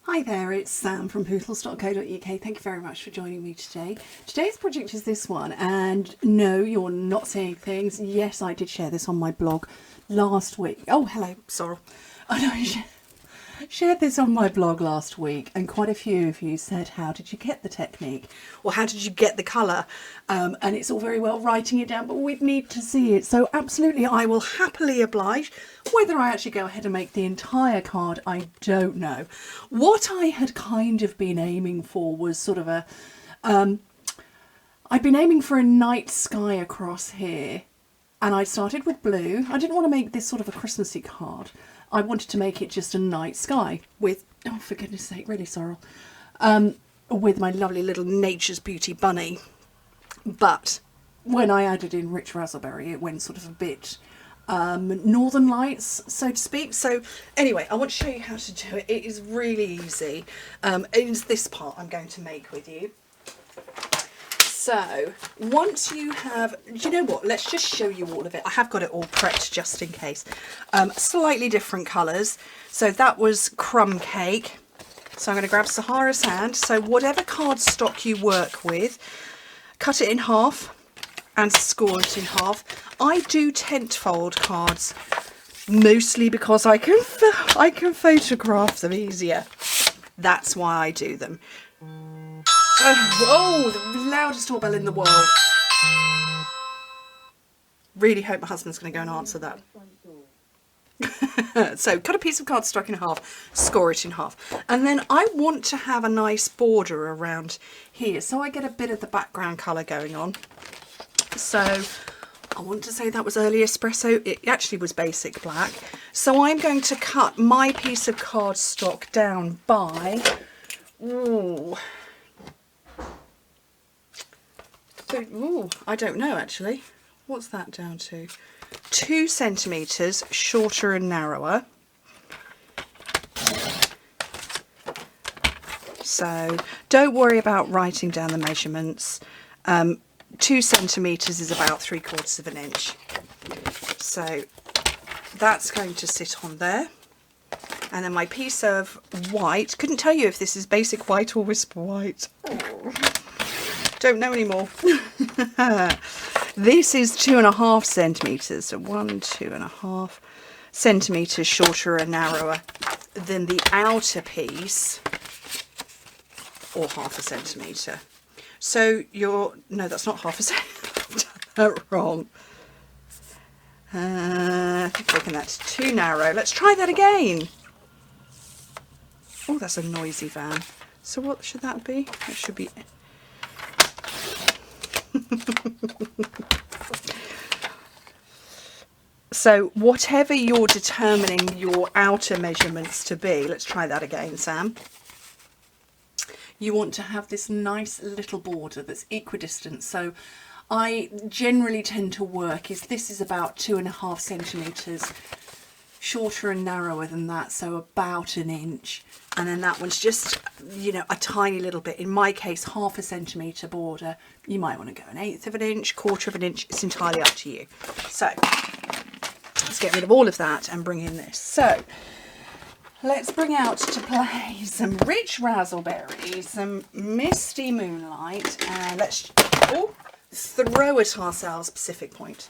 Hi there, it's Sam from Pootles.co.uk. Thank you very much for joining me today. Today's project is this one, and no, you're not seeing things. Yes, I did share this on my blog last week. Oh, hello, Sorrel. I know I shared this on my blog last week, and quite a few of you said, how did you get the technique? Or how did you get the colour? And it's all very well writing it down, but we'd need to see it. So absolutely, I will happily oblige. Whether I actually go ahead and make the entire card, I don't know. What I had kind of been aiming for was sort of a... I'd been aiming for a night sky across here, and I started with blue. I didn't want to make this sort of a Christmassy card. I wanted to make it just a night sky with, oh for goodness sake, really Sorrel, with my lovely little Nature's Beauty bunny. But when I added in rich raspberry, it went sort of a bit Northern Lights, so to speak. So anyway, I want to show you how to do it. It is really easy. It's this part I'm going to make with you. So once you have, do you know what, let's just show you all of it. I have got it all prepped just in case. Slightly different colours. So that was crumb cake. So I'm going to grab Sahara Sand. So whatever cardstock you work with, cut it in half and score it in half. I do tent fold cards mostly because I can photograph them easier. That's why I do them. Oh, the loudest doorbell in the world. Really hope my husband's going to go and answer that. So cut a piece of cardstock in half, score it in half. And then I want to have a nice border around here, so I get a bit of the background colour going on. So I want to say that was early espresso. It actually was basic black. So I'm going to cut my piece of cardstock down by... Ooh, I don't know actually. What's that down to? 2 centimetres shorter and narrower. So don't worry about writing down the measurements. 2 centimetres is about 3/4 of an inch. So that's going to sit on there. And then my piece of white, couldn't tell you if this is basic white or whisper white. Oh, don't know anymore. This is 2.5 centimetres, so 2.5 centimetres shorter and narrower than the outer piece, or 0.5 centimetre. So you're, no, that's not 0.5 centimetre, I've done that wrong. I've taken that too narrow. Let's try that again. Oh, that's a noisy van. So what should that be? That should be... So whatever you're determining your outer measurements to be, let's try that again, Sam. You want to have this nice little border that's equidistant. So I generally tend to work this is about 2.5 centimetres shorter and narrower than that, so about an inch. And then that one's just, you know, a tiny little bit. In my case, 0.5 centimetre border. You might want to go 1/8 of an inch, 1/4 of an inch. It's entirely up to you. So let's get rid of all of that and bring in this. So let's bring out to play some rich raspberry, some misty moonlight, and let's throw at ourselves Pacific Point.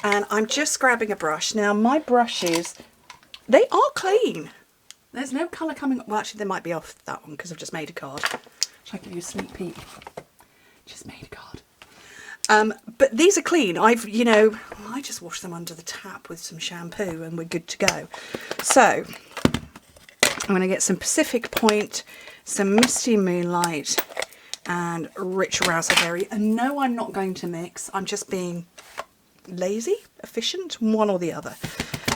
And I'm just grabbing a brush. Now my brushes, they are clean. There's no colour coming. Well, actually, they might be off that one because I've just made a card. Shall I give you a sneak peek? Just made a card. But these are clean. I just wash them under the tap with some shampoo and we're good to go. So I'm going to get some Pacific Point, some misty moonlight, and rich raspberry. And no, I'm not going to mix. I'm just being lazy, efficient, one or the other.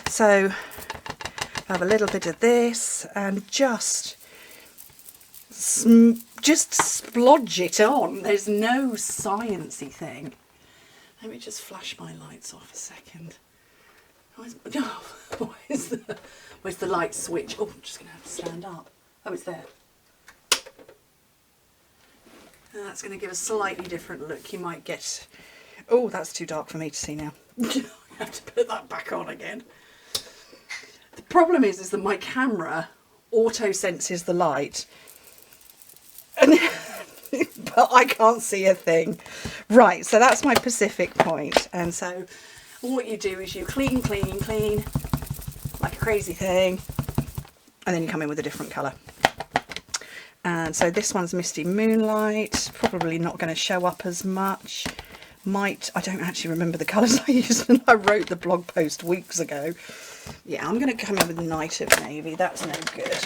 So have a little bit of this and just splodge it on. There's no sciencey thing. Let me just flash my lights off a second. Where's the light switch? Oh, I'm just going to have to stand up. Oh, it's there. That's going to give a slightly different look. You might get... Oh, that's too dark for me to see now. I have to put that back on again. The problem is that my camera auto senses the light. And but I can't see a thing. Right, so that's my Pacific point. And so what you do is you clean, clean, clean like a crazy thing, and then you come in with a different colour. And so this one's Misty Moonlight, probably not going to show up as much. I don't actually remember the colours I used when I wrote the blog post weeks ago. Yeah, I'm going to come in with Night of Navy, that's no good.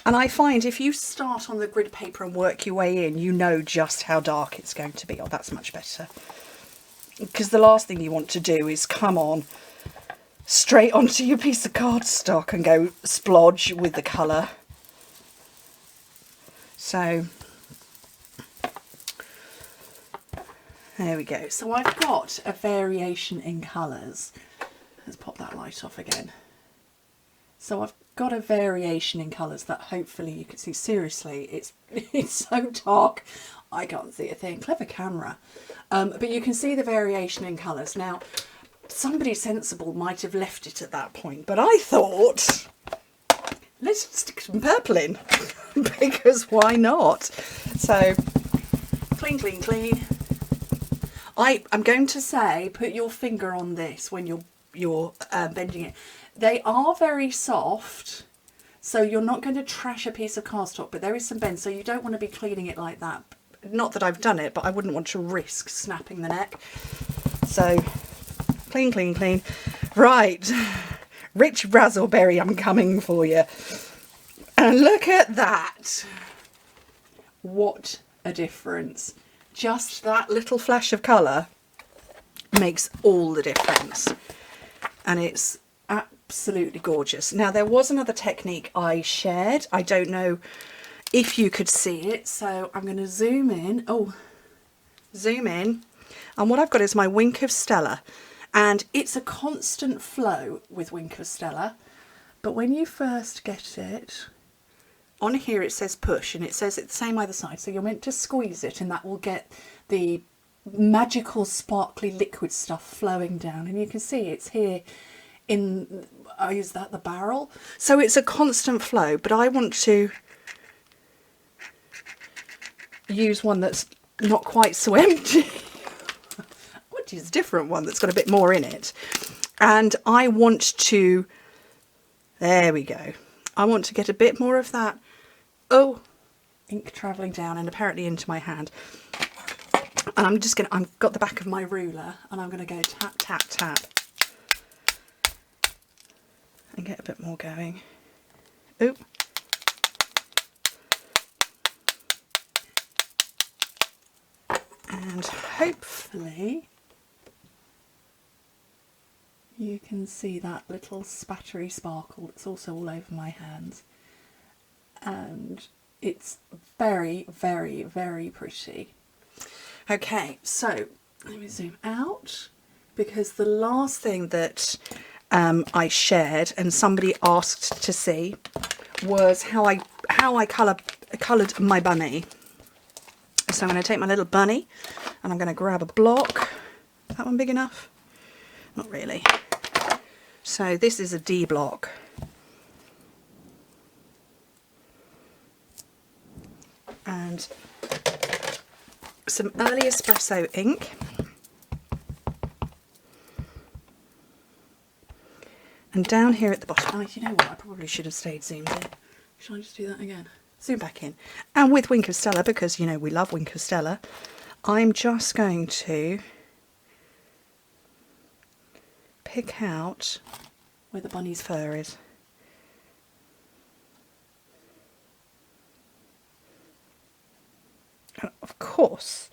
And I find if you start on the grid paper and work your way in, you know just how dark it's going to be. Oh, that's much better. Because the last thing you want to do is come on straight onto your piece of cardstock and go splodge with the colour. So there we go. So I've got a variation in colours. Let's pop that light off again. So I've got a variation in colours that hopefully you can see. Seriously, it's so dark I can't see a thing. Clever camera. But you can see the variation in colours. Now, somebody sensible might have left it at that point, but I thought, let's stick some purple in, because why not? So, clean, clean, clean. I'm going to say, put your finger on this when you're bending it. They are very soft, so you're not going to trash a piece of cardstock, but there is some bend, so you don't want to be cleaning it like that. Not that I've done it, but I wouldn't want to risk snapping the neck. So, clean, clean, clean. Right, Rich Razzleberry, I'm coming for you. And look at that. What a difference. Just that little flash of colour makes all the difference. And it's absolutely gorgeous. Now, there was another technique I shared. I don't know if you could see it, so I'm going to zoom in. Oh, zoom in. And what I've got is my Wink of Stella. And it's a constant flow with Wink of Stella. But when you first get it, on here it says push, and it says it's the same either side. So you're meant to squeeze it, and that will get the magical sparkly liquid stuff flowing down. And you can see it's here in, is that the barrel? So it's a constant flow, but I want to use one that's not quite so empty. I want to use a different one that's got a bit more in it. And I want to, there we go. I want to get a bit more of that, oh, ink travelling down and apparently into my hand. And I'm just going to, I've got the back of my ruler and I'm going to go tap, tap, tap. And get a bit more going. Oop. And hopefully you can see that little spattery sparkle that's also all over my hands. And it's very, very, very pretty. Okay, so let me zoom out, because the last thing that I shared and somebody asked to see was how I coloured my bunny. So I'm going to take my little bunny and I'm going to grab a block. Is that one big enough? Not really. So this is a D block. And some early espresso ink. And down here at the bottom, oh, you know what, I probably should have stayed zoomed in. Should I just do that again? Zoom back in. And with Wink of Stella, because, you know, we love Wink of Stella, I'm just going to pick out where the bunny's fur is. And of course,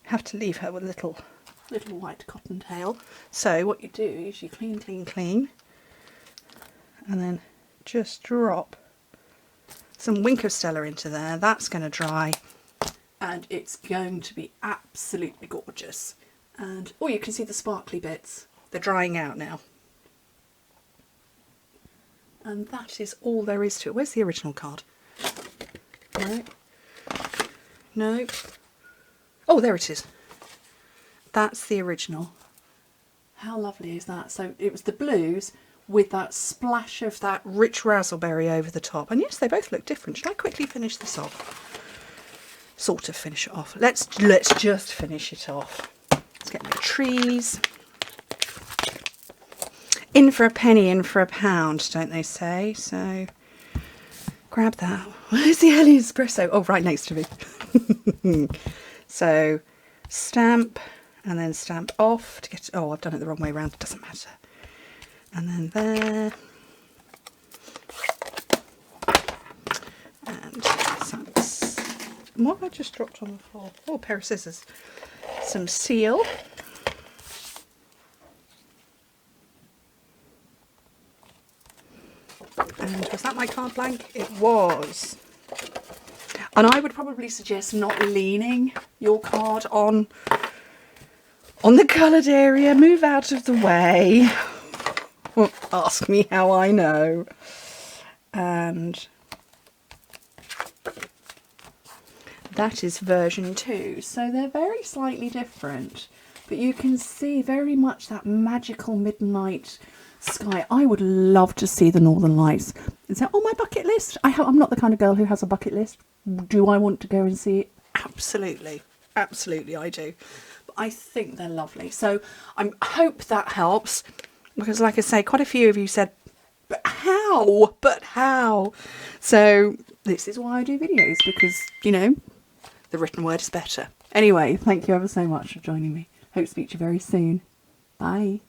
have to leave her with a little white cotton tail. So what you do is you clean, clean, clean, and then just drop some Wink of Stella into there. That's going to dry and it's going to be absolutely gorgeous. And oh, you can see the sparkly bits. They're drying out now. And that is all there is to it. Where's the original card? No. No. Oh, there it is. That's the original. How lovely is that? So it was the blues with that splash of that rich raspberry over the top. And yes, they both look different. Should I quickly finish this off? Sort of finish it off. Let's just finish it off. Let's get my trees. In for a penny, in for a pound, don't they say? So grab that. Where's the early espresso? Oh, right next to me. So stamp and then stamp off to get. Oh, I've done it the wrong way around. It doesn't matter. And then there. And some. What have I just dropped on the floor? Oh, a pair of scissors. Some seal. And was that my card blank? It was. And I would probably suggest not leaning your card on the coloured area. Move out of the way. Ask me how I know. And that is version 2. So they're very slightly different. But you can see very much that magical midnight sky. I would love to see the Northern Lights. Is that on my bucket list? I'm not the kind of girl who has a bucket list. Do I want to go and see it? Absolutely. Absolutely I do. But I think they're lovely. So I hope that helps. Because like I say, quite a few of you said, but how? But how? So this is why I do videos. Because, you know, the written word is better. Anyway, thank you ever so much for joining me. Hope to speak to you very soon. Bye.